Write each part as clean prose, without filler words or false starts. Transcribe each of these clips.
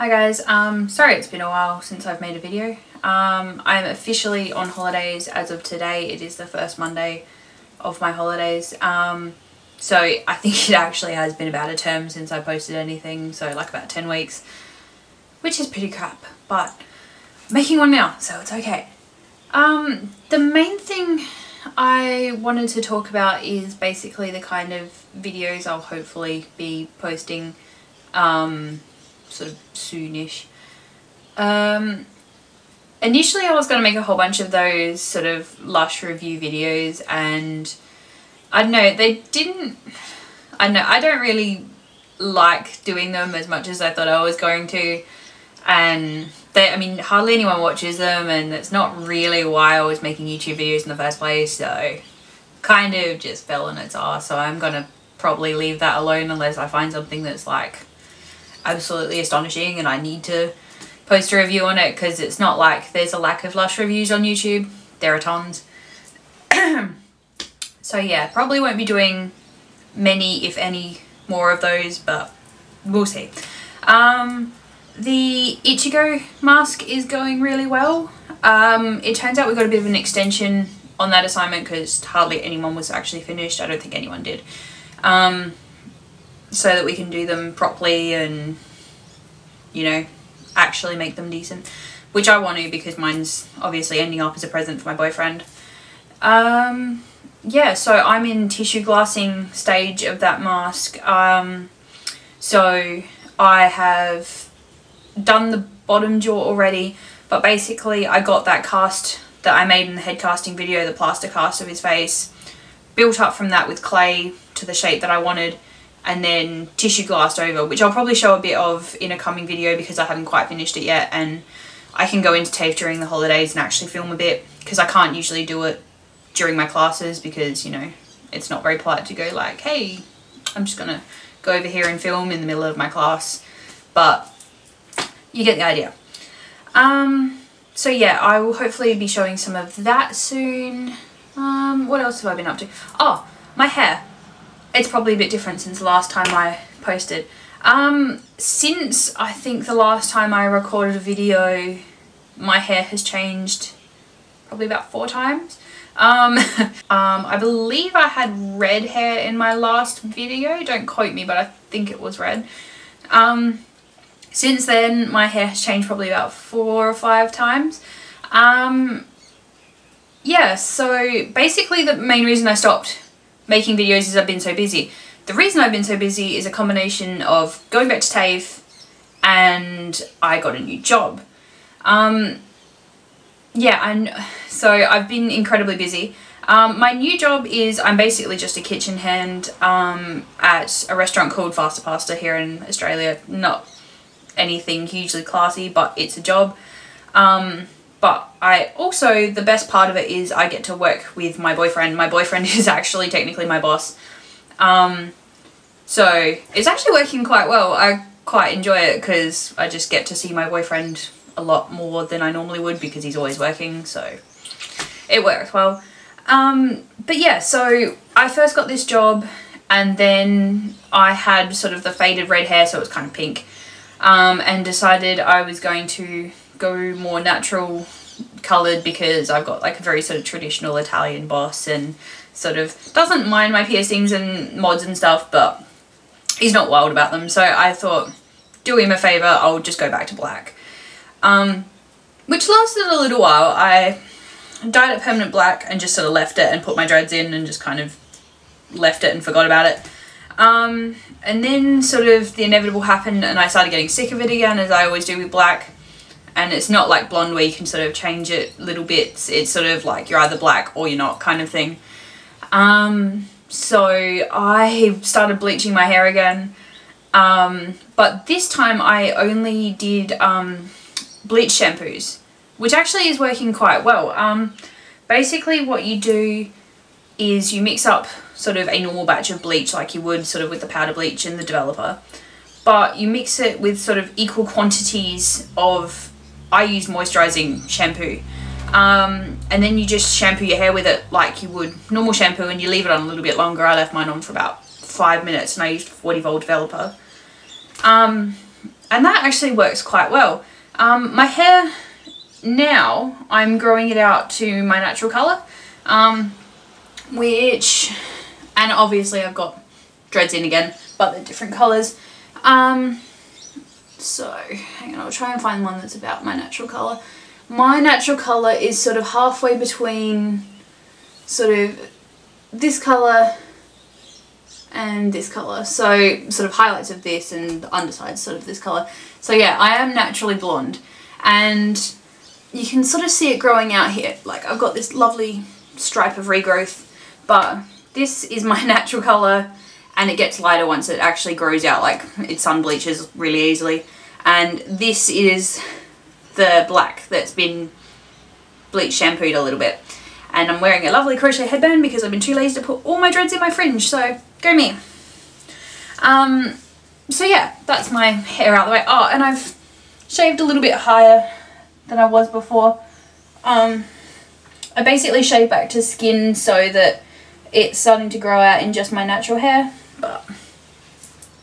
Hi guys, sorry it's been a while since I've made a video. I'm officially on holidays as of today. It is the first Monday of my holidays. So I think it actually has been about a term since I posted anything, so like about 10 weeks, which is pretty crap, but I'm making one now, so it's okay. The main thing I wanted to talk about is basically the kind of videos I'll hopefully be posting sort of soonish. Initially I was going to make a whole bunch of those sort of Lush review videos, and I don't know, I don't really like doing them as much as I thought I was going to, and I mean hardly anyone watches them, and it's not really why I was making YouTube videos in the first place, so kind of just fell on its arse. So I'm gonna probably leave that alone unless I find something that's like absolutely astonishing and I need to post a review on it, because it's not like there's a lack of Lush reviews on YouTube. There are tons. So yeah, probably won't be doing many, if any, more of those, but we'll see. The Ichigo mask is going really well. It turns out we got a bit of an extension on that assignment because hardly anyone was actually finished. I don't think anyone did. So that we can do them properly and, you know, actually make them decent, which I want to, because mine's obviously ending up as a present for my boyfriend. Yeah, so I'm in tissue glassing stage of that mask. So I have done the bottom jaw already, but basically I got that cast that I made in the head casting video, the plaster cast of his face, built up from that with clay to the shape that I wanted, and then tissue glassed over, which I'll probably show a bit of in a coming video because I haven't quite finished it yet, and I can go into TAFE during the holidays and actually film a bit, because I can't usually do it during my classes because, you know, it's not very polite to go like, hey, I'm just gonna go over here and film in the middle of my class, but you get the idea. So yeah, I will hopefully be showing some of that soon. What else have I been up to? Oh, my hair. It's probably a bit different since the last time I posted. Since I think the last time I recorded a video, my hair has changed probably about 4 times. I believe I had red hair in my last video, don't quote me, but I think it was red. Since then my hair has changed probably about 4 or 5 times. Yeah, so basically the main reason I stopped making videos is I've been so busy. The reason I've been so busy is a combination of going back to TAFE and I got a new job. Yeah, so I've been incredibly busy. My new job is I'm basically just a kitchen hand at a restaurant called Faster Pasta here in Australia. Not anything hugely classy, but it's a job. But I also, the best part of it is I get to work with my boyfriend. My boyfriend is actually technically my boss. So it's actually working quite well. I quite enjoy it because I just get to see my boyfriend a lot more than I normally would because he's always working, so it works well. But yeah, so I first got this job and then I had sort of the faded red hair, so it was kind of pink, and decided I was going to go more natural coloured because I've got like a very sort of traditional Italian boss and sort of doesn't mind my piercings and mods and stuff, but he's not wild about them. So I thought, do him a favour, I'll just go back to black. Which lasted a little while. I dyed it permanent black and just sort of left it and put my dreads in and just kind of left it and forgot about it. And then sort of the inevitable happened and I started getting sick of it again, as I always do with black. And it's not like blonde where you can sort of change it little bits. It's sort of like you're either black or you're not kind of thing. So I started bleaching my hair again. But this time I only did bleach shampoos, which actually is working quite well. Basically what you do is you mix up sort of a normal batch of bleach like you would sort of with the powder bleach in the developer, but you mix it with sort of equal quantities of, I use moisturising shampoo, and then you just shampoo your hair with it like you would normal shampoo, and you leave it on a little bit longer. I left mine on for about 5 minutes and I used 40 volt developer. and that actually works quite well. My hair now, I'm growing it out to my natural colour, which, and obviously I've got dreads in again, but they're different colours. So, hang on, I'll try and find one that's about my natural colour. My natural colour is sort of halfway between sort of this colour and this colour. So, sort of highlights of this and the underside sort of this colour. So yeah, I am naturally blonde, and you can sort of see it growing out here. Like, I've got this lovely stripe of regrowth, but this is my natural colour, and it gets lighter once it actually grows out, like it sun bleaches really easily. And this is the black that's been bleach shampooed a little bit. And I'm wearing a lovely crochet headband because I've been too lazy to put all my dreads in my fringe, so go me. So yeah, that's my hair out the way. Oh, and I've shaved a little bit higher than I was before. I basically shaved back to skin so that it's starting to grow out in just my natural hair, but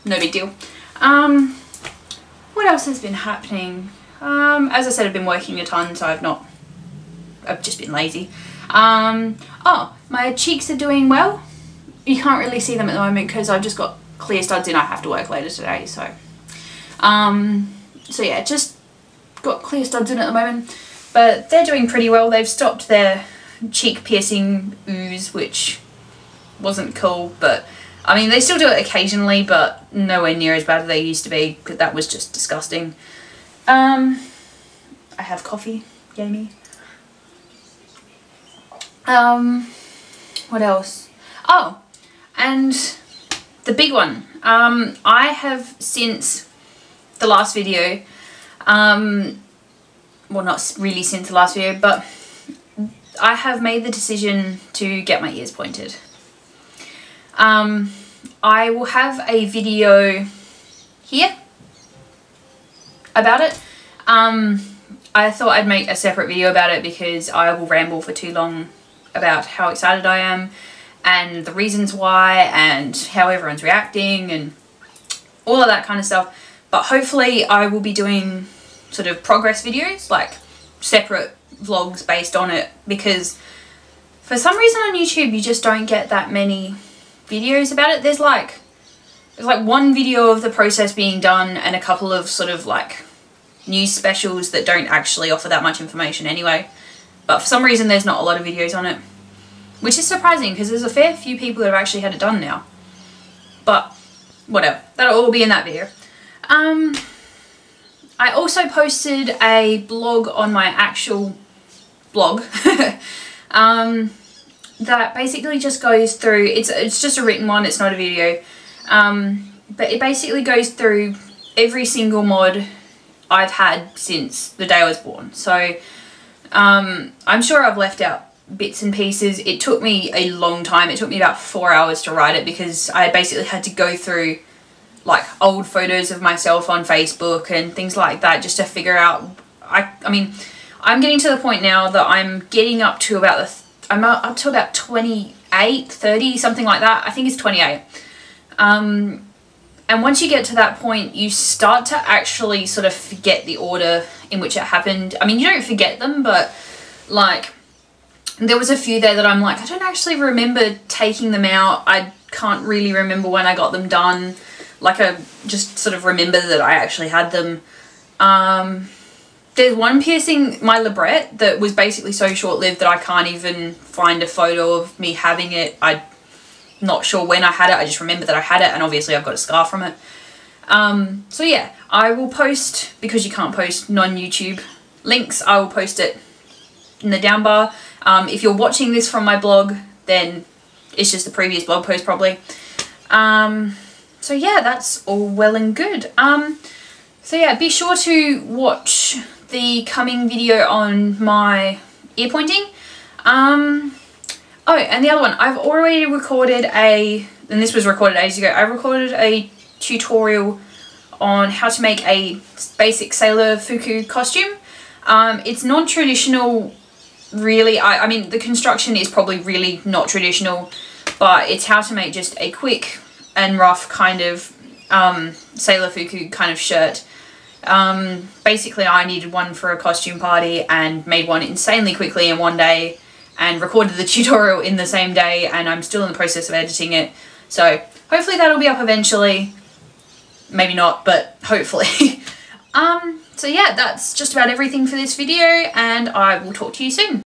no big deal. What else has been happening? As I said, I've been working a ton, so I've just been lazy. Oh, my cheeks are doing well. You can't really see them at the moment because I've just got clear studs in. I have to work later today, so so yeah, just got clear studs in at the moment, but they're doing pretty well. They've stopped their cheek piercing ooze, which wasn't cool, but I mean, they still do it occasionally, but nowhere near as bad as they used to be, because that was just disgusting. I have coffee, yay me. What else? Oh, and the big one. I have, since the last video, well, not really since the last video, but I have made the decision to get my ears pointed. I will have a video here about it. I thought I'd make a separate video about it because I will ramble for too long about how excited I am and the reasons why and how everyone's reacting and all of that kind of stuff. But hopefully I will be doing sort of progress videos, like separate vlogs based on it, because for some reason on YouTube you just don't get that many videos about it. There's like one video of the process being done and a couple of sort of like news specials that don't actually offer that much information anyway. But for some reason there's not a lot of videos on it, which is surprising because there's a fair few people that have actually had it done now. But whatever, that'll all be in that video. I also posted a blog on my actual blog that basically just goes through, it's just a written one, it's not a video, but it basically goes through every single mod I've had since the day I was born. So I'm sure I've left out bits and pieces. It took me a long time. It took me about 4 hours to write it because I basically had to go through like old photos of myself on Facebook and things like that just to figure out, I mean, I'm getting to the point now that I'm getting up to about I'm up to about 28, 30, something like that. I think it's 28. And once you get to that point, you start to actually sort of forget the order in which it happened. I mean, you don't forget them, but like there was a few there that I'm like, I don't actually remember taking them out. I can't really remember when I got them done. Like I just sort of remember that I actually had them. There's one piercing, my labret, that was basically so short-lived that I can't even find a photo of me having it. I'm not sure when I had it. I just remember that I had it, and obviously I've got a scar from it. So yeah, I will post, because you can't post non-YouTube links, I will post it in the down bar. If you're watching this from my blog, then it's just the previous blog post probably. So yeah, that's all well and good. So yeah, be sure to watch the coming video on my ear pointing. Oh, and the other one, I've already recorded and this was recorded ages ago, I recorded a tutorial on how to make a basic Sailor Fuku costume. It's non-traditional really. I mean, the construction is probably really not traditional, but it's how to make just a quick and rough kind of Sailor Fuku kind of shirt. Basically I needed one for a costume party and made one insanely quickly in one day and recorded the tutorial in the same day, and I'm still in the process of editing it. So hopefully that'll be up eventually. Maybe not, but hopefully. So yeah, that's just about everything for this video, and I will talk to you soon.